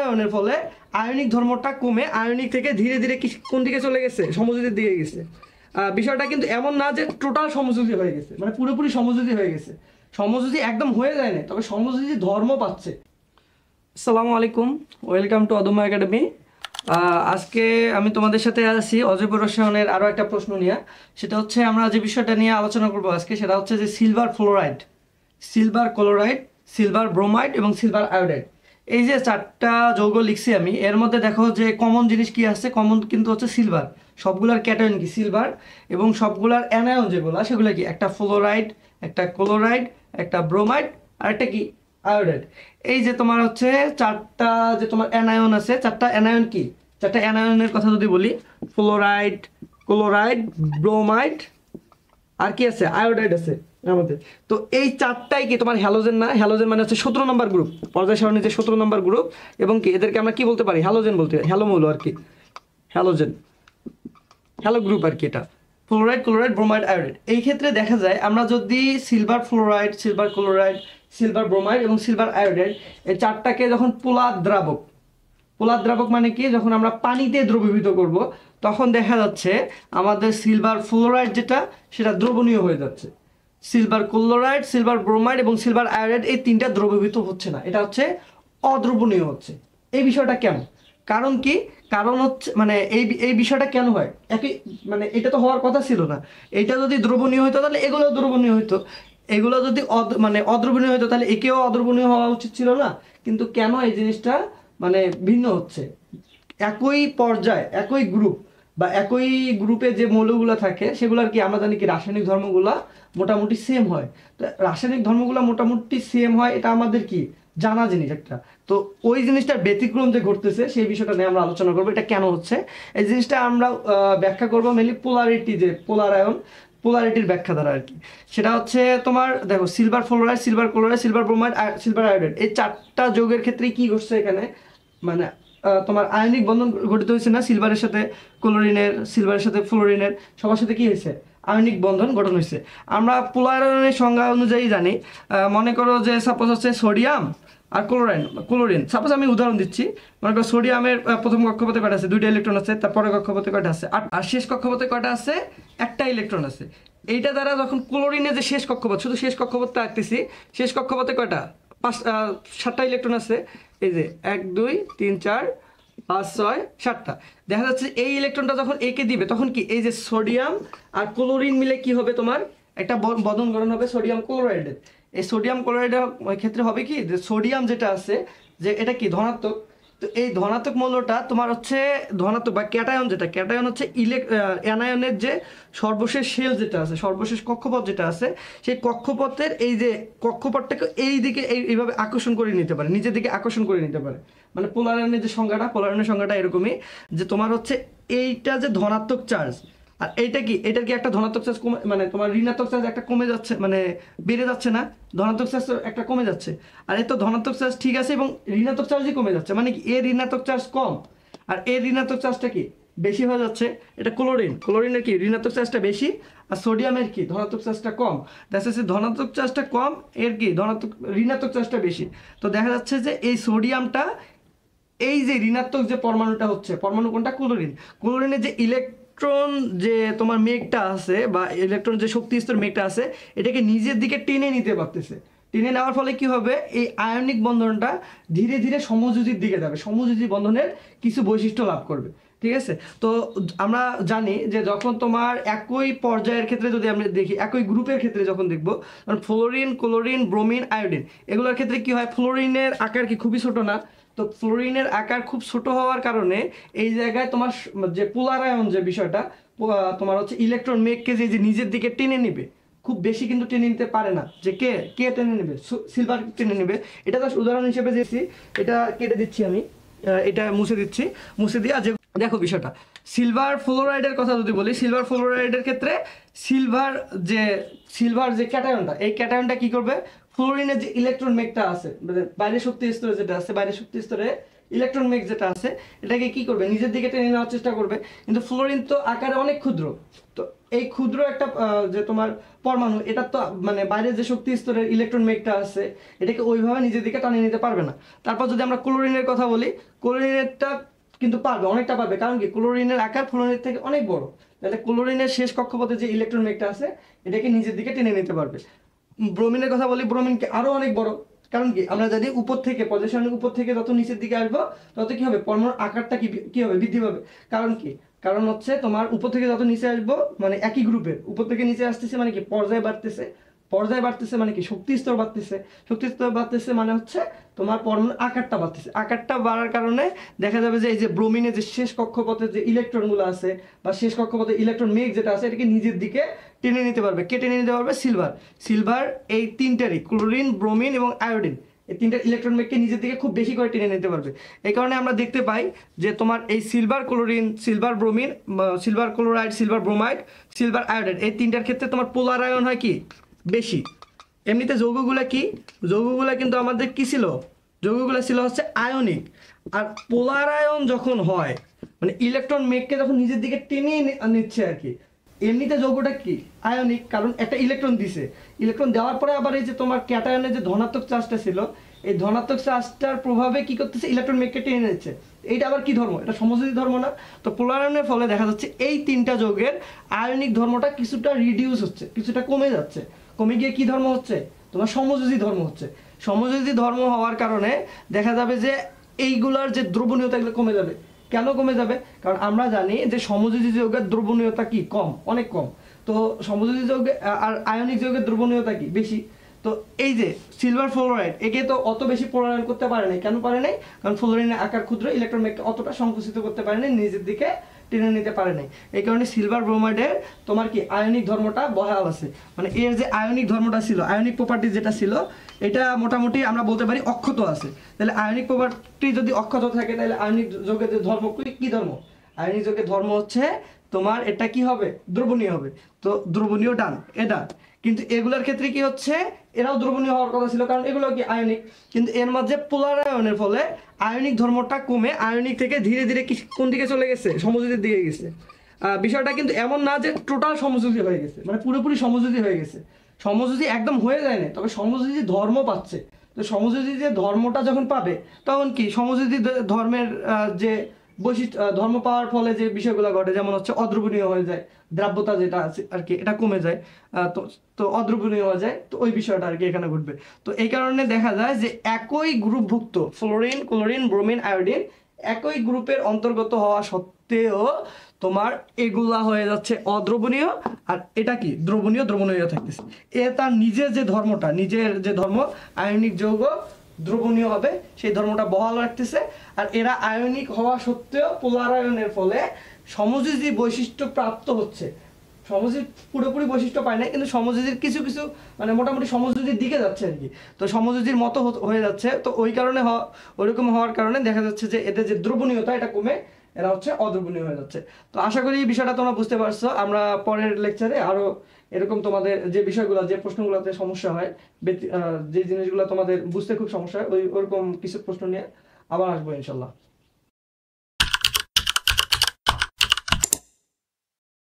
আয়নের ফলে আয়নিক ধর্মটা কমে আয়নিক থেকে ধীরে ধীরে কোন দিকে চলে গেছে, সমযোজীর দিকে গেছে। বিষয়টা কিন্তু এমন না যে টোটাল সমযোজী হয়ে গেছে, মানে পুরোপুরি সমযোজী হয়ে গেছে। সমযোজী একদম হয়ে যায় না, তবে সমযোজী ধর্ম পাচ্ছে। আসসালামু আলাইকুম, ওয়েলকাম টু অদম্য একাডেমি। আজকে আমি তোমাদের সাথে আছি অজৈব রসায়নের আরও একটা প্রশ্ন নিয়ে। সেটা হচ্ছে আমরা যে বিষয়টা নিয়ে আলোচনা করবো আজকে, সেটা হচ্ছে যে silver fluoride, silver chloride, silver bromide এবং সিলভার আয়োডাইড। এই যে চারটা যৌগ লিখছি আমি, এর মধ্যে দেখো যে কমন জিনিস কি আছে, কমন কিন্তু হচ্ছে সিলভার। সবগুলার ক্যাটায়ন কি সিলভার, এবং সবগুলার অ্যানায়ন যেগুলো সেগুলো কি, একটা ফ্লোরাইড, একটা ক্লোরাইড, একটা ব্রোমাইড, আর একটা কি আয়োডাইড। এই যে তোমার হচ্ছে চারটা যে তোমার অ্যানায়ন আছে, চারটা অ্যানায়ন কি, চারটা অ্যানায়নের কথা যদি বলি, ফ্লোরাইড, ক্লোরাইড, ব্রোমাইড, আর কি আছে, আয়োডাইড আছে আমাদের। তো এই চারটাই কি তোমার হ্যালোজেন না? হ্যালোজেন মানে হচ্ছে 17 নম্বর গ্রুপ, পর্যায় সারণীর যে 17 নম্বর গ্রুপ, এবং কি এদেরকে আমরা কি বলতে পারি, হ্যালোজেন বলতে পারি, হ্যালো মৌল আর কি, হ্যালোজেন, হ্যালো গ্রুপ আর কি এটা, ফ্লোরাইড, ক্লোরাইড, ব্রোমাইড, আয়োডাইড। এই ক্ষেত্রে দেখা যায় আমরা যদি silver fluoride, silver chloride, silver bromide এবং সিলভার আয়োডাইড এই চারটাকে যখন পোলার দ্রাবক, পোলার দ্রাবক মানে কি, যখন আমরা পানিতে দ্রবীভূত করব, তখন দেখা যাচ্ছে আমাদের সিলভার ফ্লোরাইড যেটা, সেটা দ্রবণীয় হয়ে যাচ্ছে। সিলভার ক্লোরাইড, সিলভার ব্রোমাইড এবং সিলভার আয়োডাইড এই তিনটা দ্রবীভূত হচ্ছে না, এটা হচ্ছে অদ্রবণীয় হচ্ছে। এই বিষয়টা কেন, কারণ কি, কারণ হচ্ছে মানে এই বিষয়টা কেন হয়, একই মানে এটা তো হওয়ার কথা ছিল না। এটা যদি দ্রবণীয় হতো তাহলে এগুলো দ্রবণীয় হতো, এগুলো যদি মানে অদ্রবণীয় হতো তাহলে একেও অদ্রবণীয় হওয়া উচিত ছিল না। কিন্তু কেন এই জিনিসটা মানে ভিন্ন হচ্ছে, একই পর্যায়ে একই গ্রুপ বা একই গ্রুপে যে মৌলগুলো থাকে সেগুলোর কি আমরা জানি কি রাসায়নিক ধর্মগুলা মোটামুটি সেম হয়। তো রাসায়নিক ধর্মগুলো মোটামুটি সেম হয়, এটা আমাদের কি জানা জিনিস একটা। তো ওই জিনিসটার ব্যতিক্রম যে ঘটতেছে সেই বিষয়টা নিয়ে আমরা আলোচনা করবো, এটা কেন হচ্ছে এই জিনিসটা আমরা ব্যাখ্যা করবো মেনলি পোলারিটি, যে পোলার আয়ন, পোলারিটির ব্যাখ্যা দ্বারা আর কি। সেটা হচ্ছে তোমার দেখো silver fluoride, silver chloride, silver bromide, silver iodide, এই চারটা যৌগের ক্ষেত্রে কি ঘটছে এখানে, মানে তোমার আয়নিক বন্ধন গঠিত হয়েছে না, সিলভারের সাথে ক্লোরিনের, সিলভারের সাথে ফ্লোরিনের, সবার সাথে কি হয়েছে, আয়নিক বন্ধন গঠন হয়েছে। আমরা পোলার আয়নের সংজ্ঞা অনুযায়ী জানি, মনে করো যে সাপোজ হচ্ছে সোডিয়াম আর ক্লোরিন, সাপোজ আমি উদাহরণ দিচ্ছি, মনে করো সোডিয়ামের প্রথম কক্ষপথে কয়টা আছে, 2টা ইলেকট্রন আছে, তারপরে কক্ষপথে কয়টা আছে, আর শেষ কক্ষপথে কয়টা আছে, একটা ইলেকট্রন আছে। এইটা দ্বারা যখন ক্লোরিনের যে শেষ কক্ষপথ, শুধু শেষ কক্ষপথটা আঁকতেছি, শেষ কক্ষপথে কয়টা, 7টা ইলেকট্রন আছে। এই যে 1 2 3 4 5 6 7টা। দেখা যাচ্ছে এই ইলেকট্রনটা যখন একে দিবে তখন কি, এই যে সোডিয়াম আর ক্লোরিন মিলে কি হবে, তোমার একটা বন্ধন গঠন হবে সোডিয়াম ক্লোরাইডের। এই সোডিয়াম ক্লোরাইডের ক্ষেত্রে হবে কি, যে সোডিয়াম যেটা আছে, যে এটা কি ধনাত্মক, তো এই ধনাত্মক মৌলটা তোমার হচ্ছে ধনাত্মক বা ক্যাটায়ন, যেটা ক্যাটায়ন হচ্ছে অ্যানায়নের যে সর্বশেষ শেল যেটা আছে, সর্বশেষ কক্ষপথ যেটা আছে, সেই কক্ষপথের এই যে কক্ষপথটাকে এই দিকে এইভাবে আকর্ষণ করে নিতে পারে, নিজের দিকে আকর্ষণ করে নিতে পারে। মানে পোলার আয়নের যে সংজ্ঞাটা, পোলার আয়নের সংজ্ঞাটা এরকমই, যে তোমার হচ্ছে এইটা যে ধনাত্মক চার্জ, আর এইটা কি, এটার কি একটা ধনাত্মক চার্জ কমে, মানে তোমার ঋণাত্মক চার্জ একটা কমে যাচ্ছে, মানে বেড়ে যাচ্ছে না, ধনাত্মক চার্জ একটা কমে যাচ্ছে। আর এই তো ধনাত্মক চার্জ ঠিক আছে এবং ঋণাত্মক চার্জই কমে যাচ্ছে, মানে কি এর ঋণাত্মক চার্জ কম আর এর ঋণাত্মক চার্জটা কি বেশি হয়ে যাচ্ছে। এটা ক্লোরিনের কি ঋণাত্মক চার্জটা বেশি, আর সোডিয়ামের কি ধনাত্মক চার্জটা কম। দেখা যাচ্ছে ধনাত্মক চার্জটা কম, এর কি ঋণাত্মক চার্জটা বেশি। তো দেখা যাচ্ছে যে এই সোডিয়ামটা, এই যে ঋণাত্মক যে পরমাণুটা হচ্ছে, পরমাণু কোনটা, ক্লোরিনের যে ইলেকট্রন যে তোমার মেঘটা আছে, বা ইলেকট্রন যে শক্তি স্তর মেঘটা আছে, এটাকে নিজের দিকে টেনে নিতে পারতেছে। টেনে নেওয়ার ফলে কি হবে, এই আয়নিক বন্ধনটা ধীরে ধীরে সমযোজীর দিকে যাবে, সমযোজী বন্ধনের কিছু বৈশিষ্ট্য লাভ করবে। ঠিক আছে, তো আমরা জানি যে যখন তোমার একই পর্যায়ের ক্ষেত্রে যদি আমরা দেখি, একই গ্রুপের ক্ষেত্রে যখন দেখবো, ফ্লোরিন, ক্লোরিন, ব্রোমিন, আয়োডিন, এগুলোর ক্ষেত্রে কি হয়, ফ্লোরিনের আকার কি খুবই ছোট না, তো ফ্লোরিনের আকার খুব ছোট হওয়ার কারণে এই জায়গায় তোমার যে পোলার আয়ন যে বিষয়টা, তোমার হচ্ছে ইলেকট্রন মেঘকে যে নিজের দিকে টেনে নিবে, খুব বেশি কিন্তু টেনে নিতে পারে না। যে কে কে টেনে নেবে, সিলভার টেনে নেবে। এটা তো উদাহরণ হিসেবে দিচ্ছি, এটা কেটে দিচ্ছি আমি, এটা মুছে দিচ্ছি, মুছে দিয়ে যে দেখো বিষয়টা, সিলভার ফ্লোরাইডের কথা যদি বলি, সিলভার ফ্লোরাইডের ক্ষেত্রে সিলভার যে ক্যাটায়নটা, এই ক্যাটায়নটা কি করবে, ফ্লোরিনের যে ইলেকট্রন মেঘটা আছে, মানে বাইরের শক্তি স্তরে যেটা আছে, বাইরের শক্তি স্তরে ইলেকট্রন মেঘ যেটা আছে এটাকে কি করবে, নিজের দিকে টেনে নেওয়ার চেষ্টা করবে। কিন্তু ফ্লোরিন তো আকারে অনেক ক্ষুদ্র, তো এই ক্ষুদ্র একটা যে তোমার পরমাণু, এটা তো মানে বাইরে যে শক্তি স্তরের ইলেকট্রন মেঘটা আছে এটাকে ওইভাবে নিজের দিকে টানিয়ে নিতে পারবে না। তারপর যদি আমরা ক্লোরিনের কথা বলি, ক্লোরিনেরটা কিন্তু পারবে, অনেকটা পারবে, কারণ কি ক্লোরিনের আকার ফ্লোরিনের থেকে অনেক বড়। তাহলে ক্লোরিনের শেষ কক্ষপথে যে ইলেকট্রন মেঘটা আছে এটাকে নিজের দিকে টেনে নিতে পারবে। ব্রোমিনের কথা বলি, ব্রোমিনকে আরো অনেক বড়, কারণ কি আমরা যদি উপর থেকে পজিশনের উপর থেকে যত নিচের দিকে আসবো তত কি হবে, পরমাণুর আকারটা কি হবে, বৃদ্ধি পাবে। কারণ কি, কারণ হচ্ছে তোমার উপর থেকে যত নিচে আসবো মানে একই গ্রুপের উপর থেকে নিচে আসতেছে মানে কি পর্যায়ে বাড়তেছে, পর্যায়ে বাড়তেছে মানে কি শক্তি স্তর বাড়তেছে, শক্তি স্তর বাড়তেছে মানে হচ্ছে তোমার পরমাণুর আকারটা বাড়তেছে। আকারটা বাড়ার কারণে দেখা যাবে যে এই যে ব্রোমিনের যে শেষ কক্ষপথে যে ইলেকট্রনগুলো আছে বা শেষ কক্ষপথে ইলেকট্রন মেঘ যেটা আছে এটাকে নিজের দিকে টেনে নিতে পারবে। কে টেনে নিতে পারবে? সিলভার। সিলভার এই তিনটারই, ক্লোরিন, ব্রোমিন এবং আয়োডিন, এই তিনটা ইলেকট্রন মেঘকে নিজের দিকে খুব বেশি করে টেনে নিতে পারবে। এই কারণে আমরা দেখতে পাই যে তোমার এই silver chlorine, silver bromine, silver chloride, silver bromide, silver iodide, এই তিনটার ক্ষেত্রে তোমার পোলার আয়ন হয় কি বেশি। এমনিতে যৌগগুলা কি, যৌগগুলা কিন্তু আমাদের কি ছিল, যৌগগুলো ছিল হচ্ছে আয়নিক। আর পোলার আয়ন যখন হয় মানে ইলেকট্রন মেঘকে যখন নিজের দিকে টেনে নিচ্ছে আর কি, এমনিতে যৌগটা কি আয়নিক, কারণ একটা ইলেকট্রন দিছে, ইলেকট্রন দেওয়ার পরে আবার এই যে তোমার ক্যাটায়নের যে ধনাত্মক চার্জটা ছিল এই ধনাত্মক চার্জটার প্রভাবে কি করতেছে, ইলেকট্রন মেঘকে টেনে নিচ্ছে। এইটা আবার কি ধর্ম, এটা সমযোজী ধর্ম না? তো পোলারায়নের ফলে দেখা যাচ্ছে এই তিনটা যৌগের আয়নিক ধর্মটা কিছুটা রিডিউস হচ্ছে, কিছুটা কমে যাচ্ছে। কমে গিয়ে কি ধর্ম হচ্ছে, তোমার সমযোজী ধর্ম হচ্ছে। সমযোজী ধর্ম হওয়ার কারণে দেখা যাবে যে এইগুলার যে দ্রবণীয়তা এগুলো কমে যাবে। কেন কমে যাবে? কারণ আমরা জানি যে সমযোজী যৌগের দ্রবণীয়তা কি কম, অনেক কম। তো সমযোজী যৌগে আর আয়নিক যৌগের দ্রবণীয়তা কি বেশি। তো এই যে সিলভার ফ্লোরাইড একে তো অত বেশি পোলারায়ন করতে পারে নাই। কেন পারে নাই? কারণ ফ্লোরিনের আকার ক্ষুদ্র, ইলেকট্রন মেঘকে অতটা সংকুচিত করতে পারে নাই, নিজের দিকে টেনে নিতে পারে নাই। এই কারণে সিলভার ব্রোমাইডের তোমার কি আয়নিক ধর্মটা বহাল আছে, মানে এর যে আয়নিক ধর্মটা ছিল, আয়নিক প্রপার্টি যেটা ছিল এটা মোটামুটি আমরা বলতে পারি অক্ষত আছে। তাহলে আয়নিক প্রপার্টি যদি অক্ষত থাকে তাহলে আয়নিক যৌগের যে ধর্ম কি ধর্ম, আয়নিক যৌগের ধর্ম হচ্ছে তোমার এটা কি হবে, দ্রবণীয় হবে। তো দ্রবণীয় ডান, এ ডান। কিন্তু এগুলোর ক্ষেত্রে কি হচ্ছে, এরাও দ্রবণীয় হওয়ার কথা ছিল কারণ এগুলো কি আয়নিক, কিন্তু এর মধ্যে পোলারায়নের ফলে আয়নিক ধর্মটা কমে আয়নিক থেকে ধীরে ধীরে কোন দিকে চলে গেছে, সমযোজীর দিকে গেছে। বিষয়টা কিন্তু এমন না যে টোটাল সমযোজী হয়ে গেছে, মানে পুরোপুরি সমযোজী হয়ে গেছে। সমযোজী একদম হয়ে যায় না, তবে সমযোজী ধর্ম পাচ্ছে। তো সমযোজী যে ধর্মটা যখন পাবে তখন কি সমযোজী ধর্মের যে বৈশিষ্ট্য, ধর্ম পাওয়ার ফলে যে বিষয়গুলো ঘটে, যেমন হচ্ছে অদ্রবণীয় হয়ে যায়, দ্রাব্যতা যেটা আছে আর কি এটা কমে যায়। তো তো অদ্রবণীয় হয়ে যায়, তো ওই বিষয়টা আর কি এখানে ঘটবে। তো এই কারণে দেখা যায় যে একই গ্রুপভুক্ত ফ্লোরিন, ক্লোরিন, ব্রোমিন, আয়োডিন একই গ্রুপের অন্তর্গত হওয়া সত্ত্বেও তোমার এগুলা হয়ে যাচ্ছে অদ্রবণীয়, আর এটা কি দ্রবণীয়, দ্রবণীয় থাকতেছে। এ তার নিজের যে ধর্মটা, নিজের যে ধর্ম আয়নিক যৌগ দ্রবণীয় হবে সেই ধর্মটা বহাল রাখতেছে। আর এরা আয়নিক হওয়া সত্ত্বেও পোলারায়নের ফলে সমযোজী বৈশিষ্ট্য প্রাপ্ত হচ্ছে। সমযোজী পুরোপুরি বৈশিষ্ট্য পায় না, কিন্তু সমযোজীর কিছু কিছু মানে মোটামুটি সমযোজীর দিকে যাচ্ছে আর কি। তো সমযোজীর মতো হয়ে যাচ্ছে। তো ওই কারণে ওইরকম হওয়ার কারণে দেখা যাচ্ছে যে এদের যে দ্রবণীয়তা এটা কমে এরা হচ্ছে অদ্রবণীয় হয়ে যাচ্ছে। তো আশা করি এই বিষয়টা তোমরা বুঝতে পারছো। আমরা পরের লেকচারে আরো এরকম তোমাদের যে বিষয়গুলো, যে প্রশ্নগুলোতে সমস্যা হয়, যে জিনিসগুলো তোমাদের বুঝতে খুব সমস্যা হয়, ওরকম কিছু প্রশ্ন নিয়ে আবার আসবো ইনশাল্লাহ।